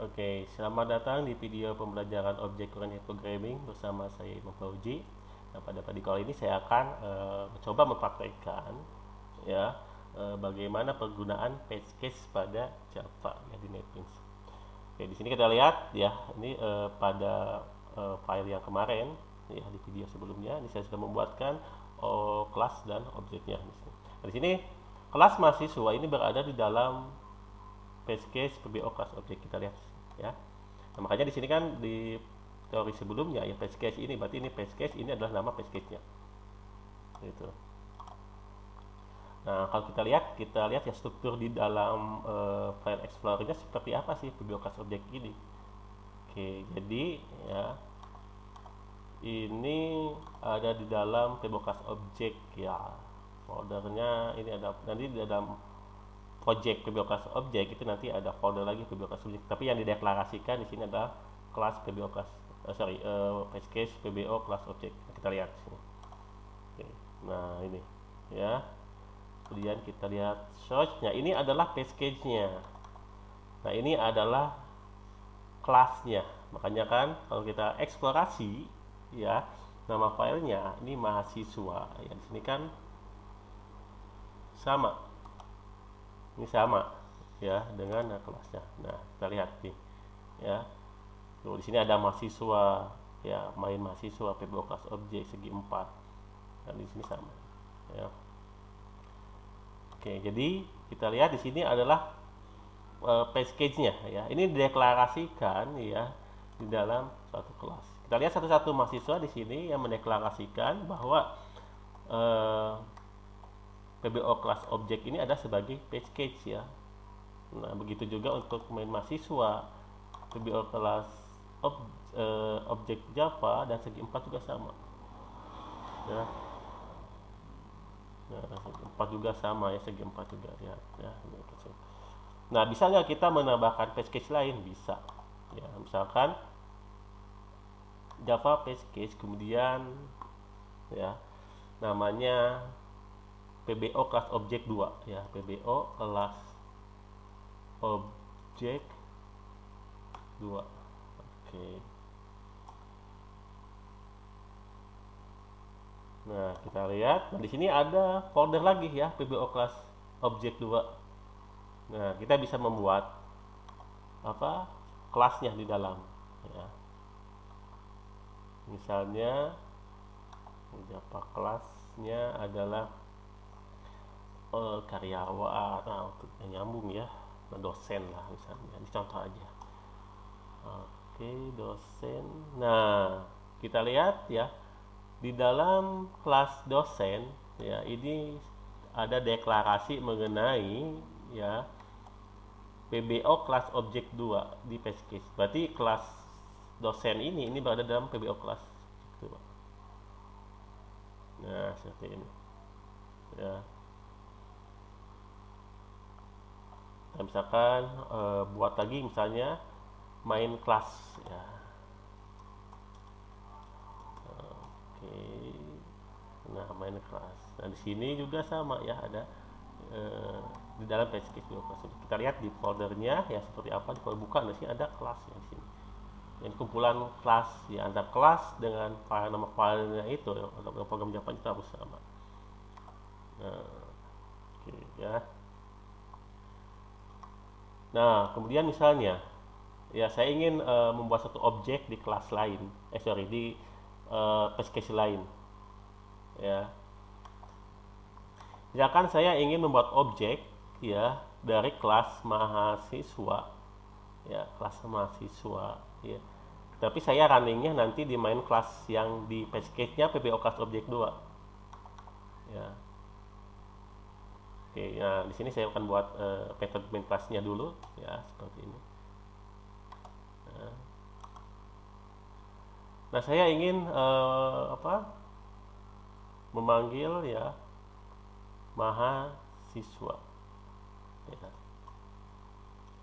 Oke, selamat datang di video pembelajaran objek-oriented programming bersama saya Imam Fauji. Nah, pada kali ini saya akan mencoba mempraktekkan ya bagaimana penggunaan paste case pada Java ya di NetBeans. Oke, di sini kita lihat ya, ini pada file yang kemarin ya di video sebelumnya, ini saya sudah membuatkan kelas dan objeknya di sini. Nah, di sini kelas mahasiswa ini berada di dalam paste case PBO kelas objek, kita lihat ya. Nah, makanya di sini kan di teori sebelumnya ya paste case ini berarti ini paste case, ini adalah nama paste case-nya. Gitu. Nah, kalau kita lihat ya struktur di dalam file explorer-nya seperti apa sih PBO kelas objek ini. Oke, jadi ya ini ada di dalam PBO kelas objek ya. Foldernya ini ada, nanti di dalam project PBO class object itu nanti ada folder lagi PBO class object, tapi yang dideklarasikan di sini adalah kelas PBO class paste case PBO class object. Kita lihat sini. Oke. Nah ini ya, kemudian kita lihat source-nya, ini adalah paste case-nya. Nah ini adalah kelasnya, makanya kan kalau kita eksplorasi ya, nama filenya ini mahasiswa ya, di sini kan sama, ini sama ya dengan kelasnya. Nah kita lihat nih ya, tuh di sini ada mahasiswa ya, main mahasiswa PBO kelas objek segi 4, dan di sini sama ya. Oke, jadi kita lihat di sini adalah package-nya ya, ini dideklarasikan ya di dalam suatu kelas. Kita lihat satu-satu mahasiswa di sini yang mendeklarasikan bahwa PBO kelas objek ini ada sebagai package ya. Nah, begitu juga untuk main mahasiswa PBO kelas objek Java dan segi 4 juga sama. Ya. Nah, segi 4 juga sama ya, segi 4 juga ya. Ya, nah, bisa nggak kita menambahkan package lain? Bisa. Ya, misalkan Java package kemudian ya namanya PBO kelas objek 2 ya, PBO kelas objek 2. Oke. Nah, kita lihat. Nah, di sini ada folder lagi ya, PBO kelas objek 2. Nah, kita bisa membuat apa? Kelasnya di dalam ya. Misalnya Java kelasnya adalah karyawan, untuk yang nyambung ya. Nah, dosen lah misalnya. Ini contoh aja. Oke, dosen. Nah, kita lihat ya, di dalam kelas dosen ya, ini ada deklarasi mengenai ya PBO kelas objek 2 di paste case. Berarti kelas dosen ini berada dalam PBO kelas 2. Nah, seperti ini. Ya. Nah, misalkan buat lagi misalnya main kelas ya. Oke. Nah, main kelas. Nah, di sini juga sama ya, ada di dalam paste case kelas. Kita lihat di foldernya ya seperti apa. Kalau buka di sini ada kelas ya di sini. Yang kumpulan kelas ya, antara kelas dengan file, nama filenya itu untuk program Java itu harus sama. Nah, oke ya. Nah, kemudian misalnya ya saya ingin membuat satu objek di kelas lain, di paste case lain ya. Misalkan saya ingin membuat objek ya dari kelas mahasiswa ya, kelas mahasiswa ya. Tapi saya runningnya nanti di main kelas yang di paste case-nya PBO kelas objek 2 ya. Oke, nah di sini saya akan buat method main kelasnya dulu ya, seperti ini. Nah, saya ingin memanggil ya mahasiswa ya.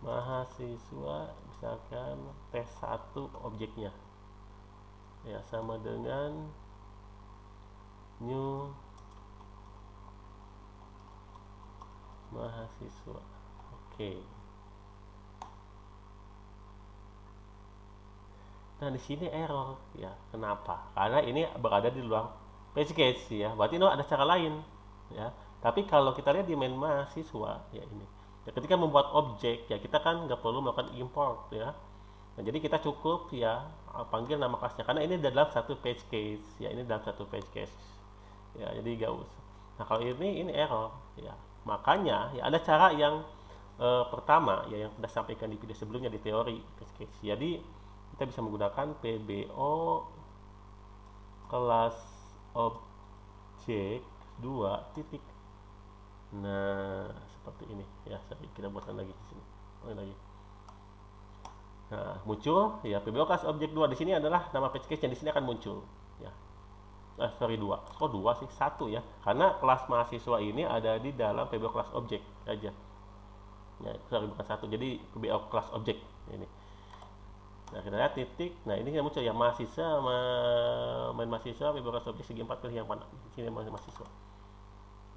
Mahasiswa misalkan tes 1 objeknya ya sama dengan new mahasiswa. Oke. Nah, di sini error ya. Kenapa? Karena ini berada di luar page case ya. Berarti ada cara lain ya. Tapi kalau kita lihat di main mahasiswa ya ini. Ya, ketika membuat objek ya kita kan nggak perlu melakukan import ya. Nah, jadi kita cukup ya panggil nama kelasnya karena ini dalam satu page case ya, ini dalam satu page case ya, jadi nggak usah. Nah, kalau ini error ya, makanya ya ada cara yang pertama ya yang sudah sampaikan di video sebelumnya di teori page case. Jadi kita bisa menggunakan PBO kelas objek 2 titik. Nah, seperti ini ya, kita buatkan lagi di sini lagi. Nah, muncul ya PBO kelas objek 2 di sini adalah nama page case yang di sini akan muncul ya. Sorry 2. Kok 2 sih? 1 ya. Karena kelas mahasiswa ini ada di dalam PBO kelas objek aja. Ya, sorry bukan 1. Jadi PBO kelas objek ini. Nah, kita lihat titik. Nah, ini yang muncul ya mahasiswa main mahasiswa PBO kelas objek segi 4 pilih yang mana. Di sini mahasiswa.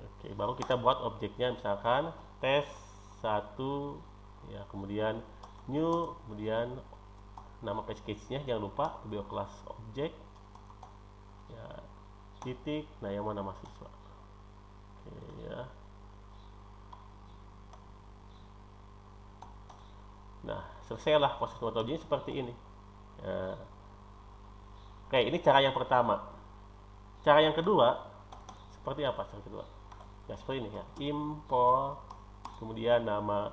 Oke, baru kita buat objeknya misalkan tes 1 ya, kemudian new, kemudian nama page case-nya jangan lupa PBO kelas objek ya, titik. Nah, yang mana mahasiswa. Oke ya. Nah, selesailah proses membuat objeknya seperti ini ya. Oke, ini cara yang pertama. Cara yang kedua seperti apa? Cara kedua ya seperti ini ya, import kemudian nama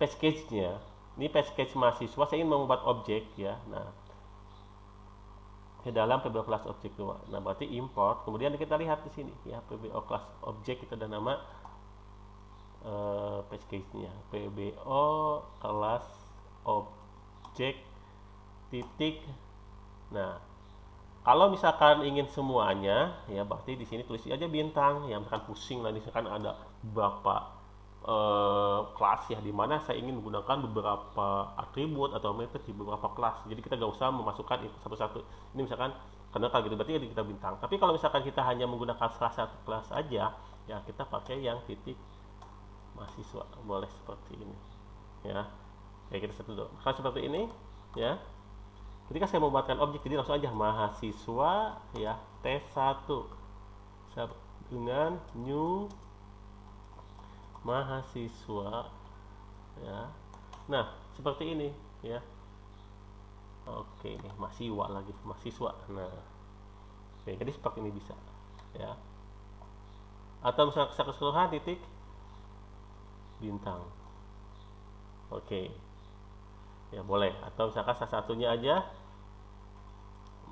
page case-nya. Ini page case mahasiswa, saya ingin membuat objek ya. Nah, ke dalam PBO kelas objek 2. Nah, berarti import. Kemudian kita lihat di sini ya, PBO kelas objek kita ada nama page case-nya. PBO kelas objek titik. Nah, kalau misalkan ingin semuanya ya berarti di sini tulis aja bintang ya, misalkan pusing lah misalkan ada beberapa kelas ya, dimana saya ingin menggunakan beberapa atribut atau metode di beberapa kelas, jadi kita gak usah memasukkan itu satu-satu. Ini misalkan karena kalau gitu berarti kita bintang. Tapi kalau misalkan kita hanya menggunakan salah satu kelas aja ya, kita pakai yang titik mahasiswa, boleh seperti ini ya. Kayak kita satu dulu kalau seperti ini ya. Ketika saya membuatkan objek, jadi langsung aja mahasiswa ya T1 dengan new mahasiswa ya. Nah, seperti ini ya. Oke, mahasiswa lagi, mahasiswa. Nah, oke, jadi seperti ini bisa ya. Atau misalnya keseluruhan titik bintang. Oke ya, boleh. Atau misalkan salah satunya aja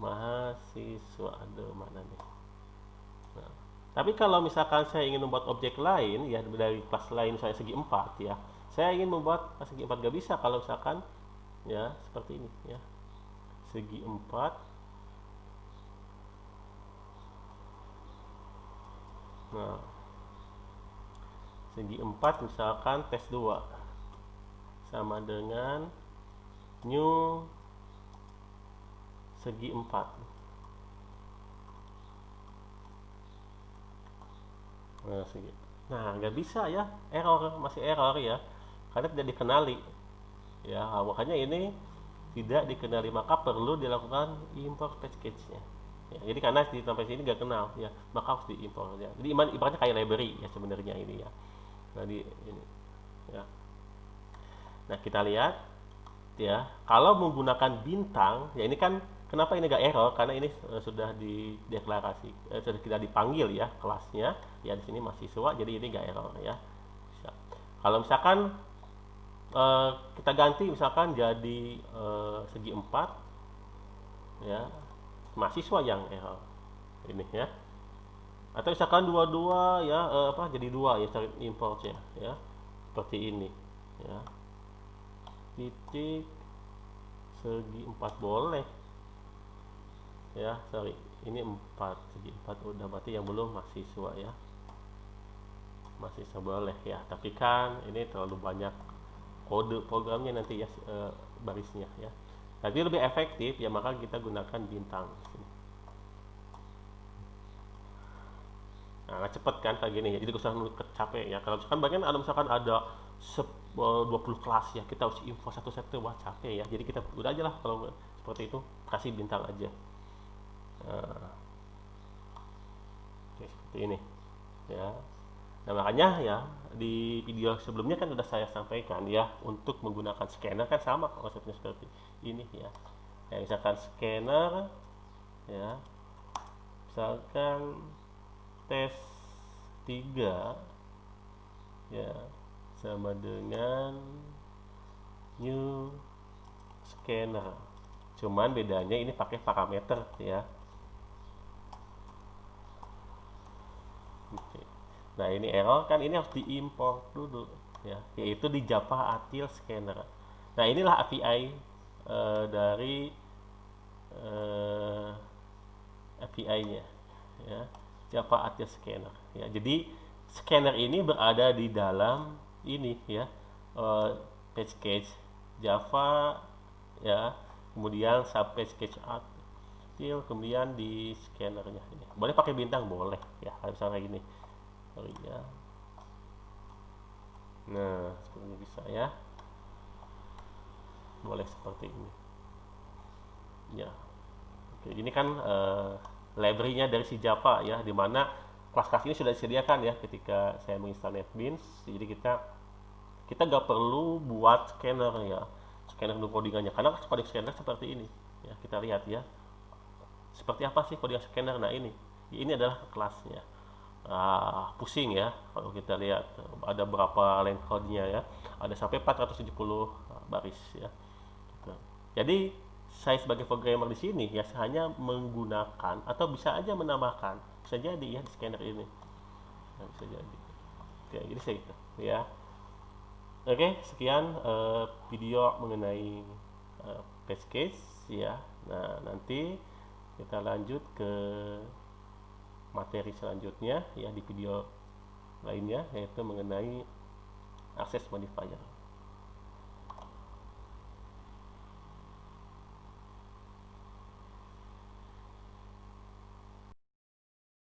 mahasiswa. Aduh, mana nih. Nah, tapi kalau misalkan saya ingin membuat objek lain ya dari kelas lain, misalnya segi 4 ya, saya ingin membuat segi 4 gak bisa kalau misalkan ya seperti ini ya, segi 4. Nah, segi 4 misalkan tes 2 sama dengan new segi 4. Nah, nggak bisa ya, error, masih error ya, karena tidak dikenali ya. Makanya ini tidak dikenali, maka perlu dilakukan import page case-nya ya. Jadi karena di sampai sini nggak kenal ya, maka harus diimport ya. Jadi ibaratnya kayak library ya sebenarnya ini ya. Nah, ini ya. Nah, kita lihat ya, kalau menggunakan bintang ya, ini kan kenapa ini gak error, karena ini sudah dideklarasi, sudah kita dipanggil ya kelasnya ya, di sini mahasiswa, jadi ini gak error ya. Kalau misalkan kita ganti misalkan jadi segi 4 ya, mahasiswa yang error ini ya. Atau misalkan dua-dua ya, jadi 2 ya, cari importnya ya seperti ini ya, titik segi 4 boleh ya. Sorry, ini 4 segi 4 udah, berarti yang belum mahasiswa ya, mahasiswa boleh ya. Tapi kan ini terlalu banyak kode programnya nanti ya, barisnya ya. Tapi lebih efektif ya, maka kita gunakan bintang sini. Nah, cepet kan kayak gini ya, jadi gak usah capek ya. Kalau misalkan bagian ada misalkan ada 20 kelas ya, kita harus info satu-satu, wah capek ya. Jadi kita udah aja lah, kalau seperti itu, kasih bintang aja. Nah, oke, seperti ini ya. Nah, makanya ya di video sebelumnya kan sudah saya sampaikan ya, untuk menggunakan scanner kan sama konsepnya seperti ini ya. Ya, misalkan scanner ya, misalkan tes 3 ya sama dengan new scanner, cuman bedanya ini pakai parameter ya. Oke. Nah, ini error kan, ini harus diimport dulu ya, yaitu di Java Util Scanner. Nah, inilah API dari API-nya ya, Java Util Scanner ya. Jadi scanner ini berada di dalam ini ya, package Java ya, kemudian sub package Util, kemudian di scannernya ini boleh pakai bintang, boleh ya, misalnya gini. Oh iya. Nah, seperti ini bisa ya. Boleh seperti ini. Ya. Oke, ini kan library-nya dari si Java ya, di mana kelas-kelas ini sudah disediakan ya ketika saya menginstal NetBeans. Jadi kita nggak perlu buat scanner ya, scanner untuk codingannya, karena coding scanner seperti ini ya. Kita lihat ya, seperti apa sih coding scanner. Nah, ini adalah kelasnya. Pusing ya kalau kita lihat ada berapa line code-nya ya, ada sampai 470 baris ya gitu. Jadi saya sebagai programmer di sini ya hanya menggunakan atau bisa aja menambahkan, bisa jadi ya di scanner ini. Nah, bisa jadi. Oke, jadi saya gitu ya. Oke, sekian video mengenai test case ya. Nah, nanti kita lanjut ke materi selanjutnya ya, di video lainnya, yaitu mengenai access modifier.